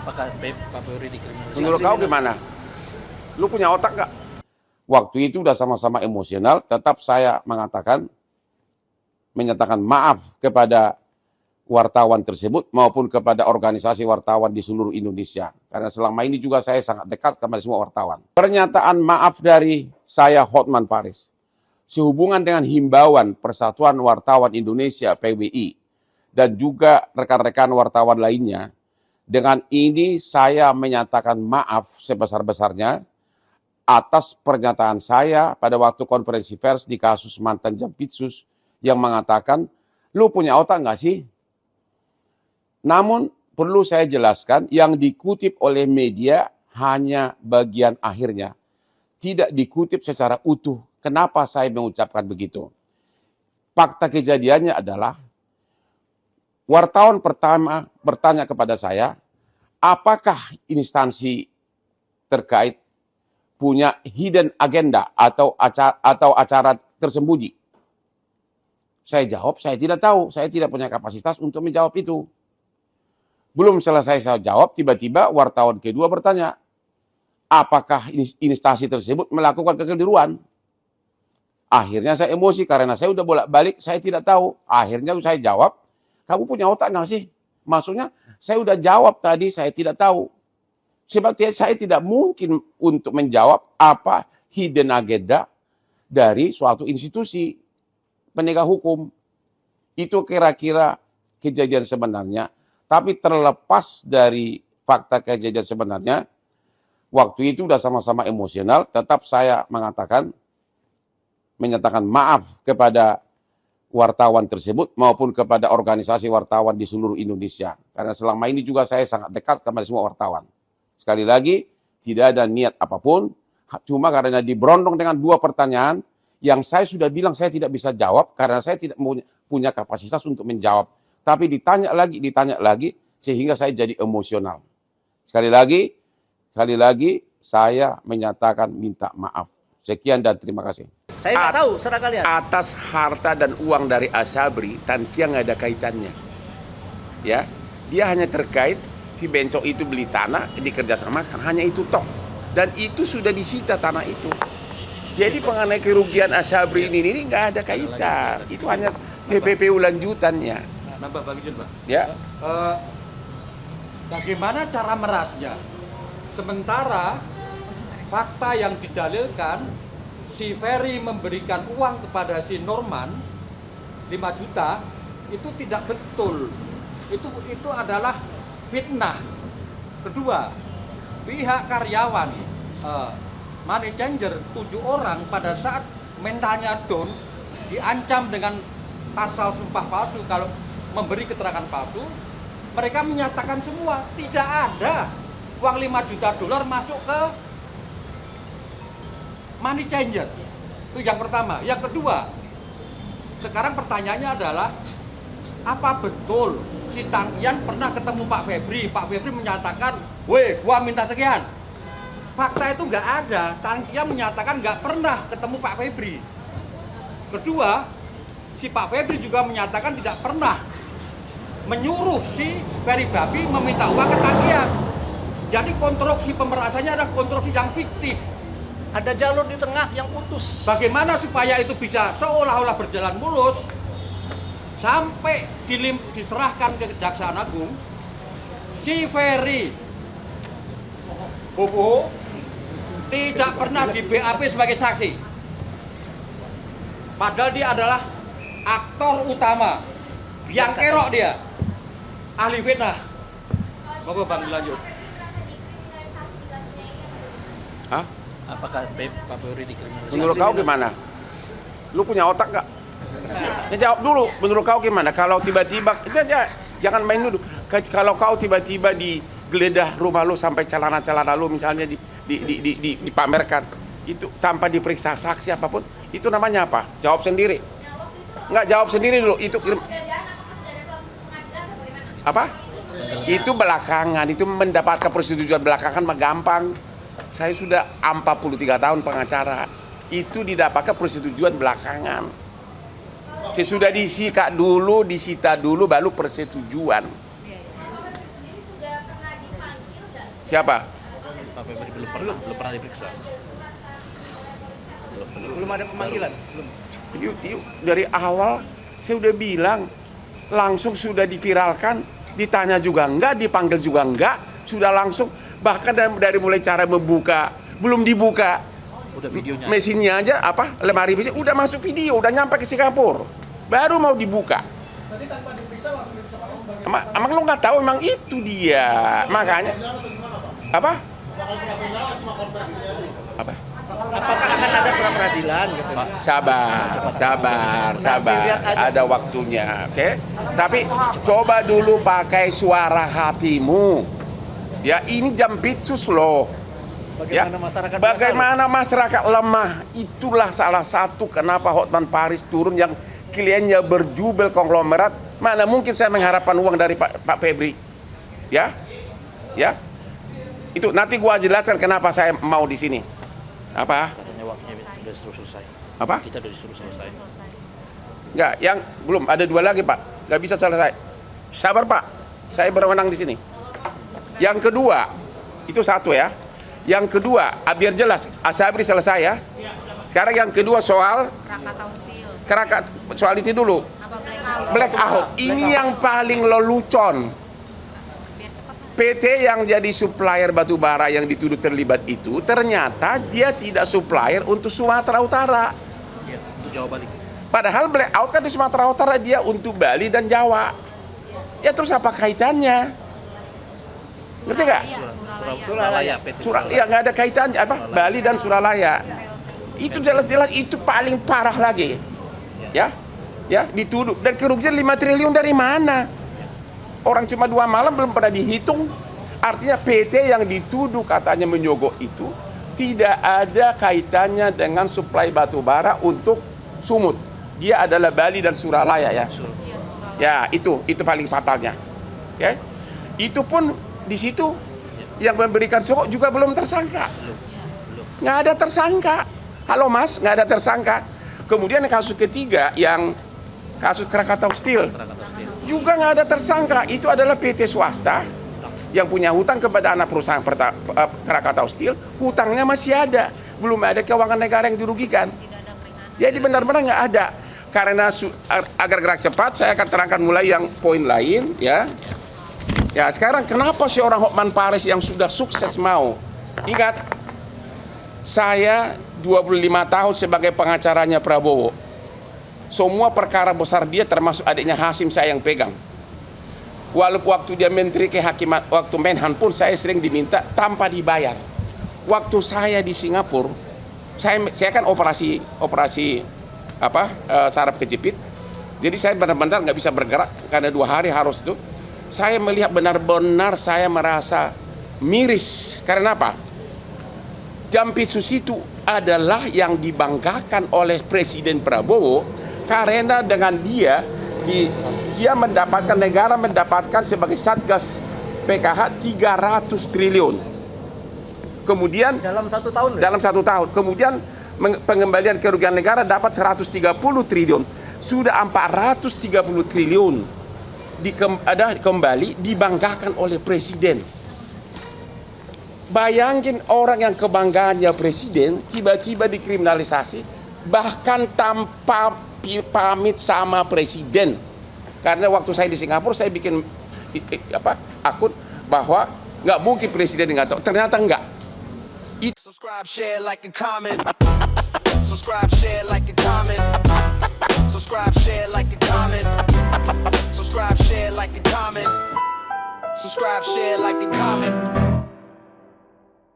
Apakah Pak Polri dikriminalisasi? Menurut kau gimana? Lu punya otak nggak? Waktu itu udah sama-sama emosional, tetap saya menyatakan maaf kepada wartawan tersebut maupun kepada organisasi wartawan di seluruh Indonesia. Karena selama ini juga saya sangat dekat kepada semua wartawan. Pernyataan maaf dari saya Hotman Paris sehubungan dengan himbauan Persatuan Wartawan Indonesia PWI dan juga rekan-rekan wartawan lainnya. Dengan ini saya menyatakan maaf sebesar-besarnya atas pernyataan saya pada waktu konferensi pers di kasus mantan Jampitsus yang mengatakan, lu punya otak nggak sih? Namun perlu saya jelaskan, yang dikutip oleh media hanya bagian akhirnya. Tidak dikutip secara utuh. Kenapa saya mengucapkan begitu? Fakta kejadiannya adalah, wartawan pertama bertanya kepada saya, apakah instansi terkait punya hidden agenda atau acara tersembunyi? Saya jawab, saya tidak tahu. Saya tidak punya kapasitas untuk menjawab itu. Belum selesai saya jawab, tiba-tiba wartawan kedua bertanya, apakah instansi tersebut melakukan kekeliruan? Akhirnya saya emosi karena saya udah bolak-balik, saya tidak tahu. Akhirnya saya jawab, kamu punya otak nggak sih? Maksudnya, saya udah jawab tadi, saya tidak tahu. Sebab saya tidak mungkin untuk menjawab apa hidden agenda dari suatu institusi penegak hukum. Itu kira-kira kejadian sebenarnya. Tapi terlepas dari fakta kejadian sebenarnya, waktu itu udah sama-sama emosional, tetap saya menyatakan maaf kepada wartawan tersebut maupun kepada organisasi wartawan di seluruh Indonesia. Karena selama ini juga saya sangat dekat kepada semua wartawan. Sekali lagi, tidak ada niat apapun, cuma karena diberondong dengan dua pertanyaan yang saya sudah bilang saya tidak bisa jawab karena saya tidak punya kapasitas untuk menjawab. Tapi ditanya lagi, sehingga saya jadi emosional. Sekali lagi, saya menyatakan minta maaf. Sekian dan terima kasih. Saya nggak tahu, serah kalian. Atas harta dan uang dari Asabri, Tantia nggak ada kaitannya. Ya, dia hanya terkait si Bencok itu beli tanah, dikerjasamakan, hanya itu toh. Dan itu sudah disita tanah itu. Jadi mengenai kerugian Asabri ini nggak ada kaitan. Itu hanya TPPU lanjutannya. Nambah Bang Jun, Pak. Ya. Bagaimana cara merasnya? Sementara fakta yang didalilkan, si Ferry memberikan uang kepada si Norman 5 juta, itu tidak betul. Itu adalah fitnah. Kedua, pihak karyawan money changer 7 orang pada saat mentalnya down diancam dengan pasal sumpah palsu kalau memberi keterangan palsu. Mereka menyatakan semua tidak ada uang 5 juta dolar masuk ke money changer. Itu yang pertama. Yang kedua, sekarang pertanyaannya adalah, apa betul si Tangkian pernah ketemu Pak Febri? Pak Febri menyatakan, weh, gua minta sekian. Fakta itu nggak ada. Tangkian menyatakan nggak pernah ketemu Pak Febri. Kedua, si Pak Febri juga menyatakan tidak pernah menyuruh si Ferry Babi meminta uang ke Tangkian. Jadi konstruksi pemerasannya adalah konstruksi yang fiktif. Ada jalur di tengah yang putus. Bagaimana supaya itu bisa seolah-olah berjalan mulus sampai diserahkan ke Kejaksaan Agung? Si Ferry Bobo tidak pernah di BAP sebagai saksi. Padahal dia adalah aktor utama. Yang kerok dia. Ahli fitnah. Monggo Bang lanjut. Hah? Apakah Pak Polri dikriminalisasi? Menurut kau gimana? Lu punya otak nggak? Ya, jawab dulu. Menurut kau gimana? Kalau tiba-tiba, jangan main dulu. Kalau kau tiba-tiba digeledah rumah lu sampai celana-celana lu misalnya dipamerkan, itu tanpa diperiksa saksi apapun, itu namanya apa? Jawab sendiri. Nggak, jawab sendiri dulu. Itu apa? Itu belakangan. Itu mendapatkan persetujuan belakangan mah gampang. Saya sudah 43 tahun pengacara. Itu didapatkan persetujuan belakangan. Sudah disita dulu, baru persetujuan. Siapa? Pak Febri belum pernah diperiksa. Belum ada pemanggilan. Belum. Yuk, dari awal saya udah bilang, langsung sudah diviralkan, ditanya juga enggak, dipanggil juga enggak, sudah langsung, bahkan dari mulai cara membuka, belum dibuka Udah videonya. mesinnya aja, lemari mesin, udah masuk video, udah nyampe ke Singapura, baru mau dibuka. Tadi tanpa diperiksa langsung diperiksa. Emang lu nggak tahu, emang itu dia, makanya apa? Apakah akan ada pra peradilan gitu, Pak? Sabar, ada waktunya, oke? Tapi coba dulu pakai suara hatimu. Ya, ini Jampitsus loh. Ya, bagaimana masyarakat lemah, itulah salah satu kenapa Hotman Paris turun yang kliennya berjubel konglomerat. Mana mungkin saya mengharapkan uang dari Pak Febri, ya, itu nanti gua jelaskan kenapa saya mau di sini. Apa? Katanya waktunya sudah disuruh selesai. Apa? Kita sudah disuruh selesai. Enggak, yang belum ada 2 lagi Pak, nggak bisa selesai. Sabar Pak, saya berwenang di sini. Yang kedua, itu satu ya. Yang kedua, biar jelas, Asabri selesai ya. Sekarang yang kedua soal soal itu dulu. Blackout. Ini yang paling lelucon. PT yang jadi supplier batu bara yang dituduh terlibat itu ternyata dia tidak supplier untuk Sumatera Utara. Iya, untuk Jawa Bali. Padahal blackout kan di Sumatera Utara dia untuk Bali dan Jawa. Ya terus apa kaitannya? Ngerti nggak? Suralaya, PT Ya nggak ada kaitannya Bali dan Suralaya. Itu jelas-jelas itu paling parah lagi. Ya, dituduh dan kerugian 5 triliun dari mana? Orang cuma 2 malam belum pernah dihitung. Artinya PT yang dituduh katanya menyogok itu tidak ada kaitannya dengan suplai batu bara untuk Sumut. Dia adalah Bali dan Suralaya ya. Ya, itu paling fatalnya. Ya. Itu pun di situ yang memberikan sogok juga belum tersangka. Nggak ada tersangka. Halo Mas, nggak ada tersangka. Kemudian kasus ketiga yang kasus Krakatau Steel juga nggak ada tersangka. Itu adalah PT swasta yang punya hutang kepada anak perusahaan Krakatau Steel. Hutangnya masih ada, belum ada keuangan negara yang dirugikan. Jadi benar-benar nggak ada. Karena agar gerak cepat, saya akan terangkan mulai yang poin lain ya. Ya sekarang kenapa seorang Hotman Paris yang sudah sukses mau? Ingat, saya 25 tahun sebagai pengacaranya Prabowo. Semua perkara besar dia termasuk adiknya Hasim saya yang pegang. Walaupun waktu dia menteri kehakiman, waktu Menhan pun saya sering diminta tanpa dibayar. Waktu saya di Singapura, saya kan operasi saraf kejepit. Jadi saya benar-benar nggak bisa bergerak karena 2 hari harus itu. Saya melihat benar-benar saya merasa miris. Karena apa? Jampitsus itu adalah yang dibanggakan oleh Presiden Prabowo. Karena dengan dia mendapatkan, negara mendapatkan sebagai Satgas PKH 300 triliun. Kemudian dalam 1 tahun. Dalam 1 tahun. Kemudian pengembalian kerugian negara dapat 130 triliun. Sudah 430 triliun kembali dibanggakan oleh Presiden. Bayangin orang yang kebanggaannya Presiden tiba-tiba dikriminalisasi, bahkan tanpa pamit sama Presiden. Karena waktu saya di Singapura saya bikin akun bahwa nggak mungkin Presiden nggak tahu, ternyata nggak. Subscribe, share, like, and comment. Subscribe, share, like, and comment. Subscribe, share, like, and comment. Subscribe, share, like, and comment. Subscribe, share, like, and comment.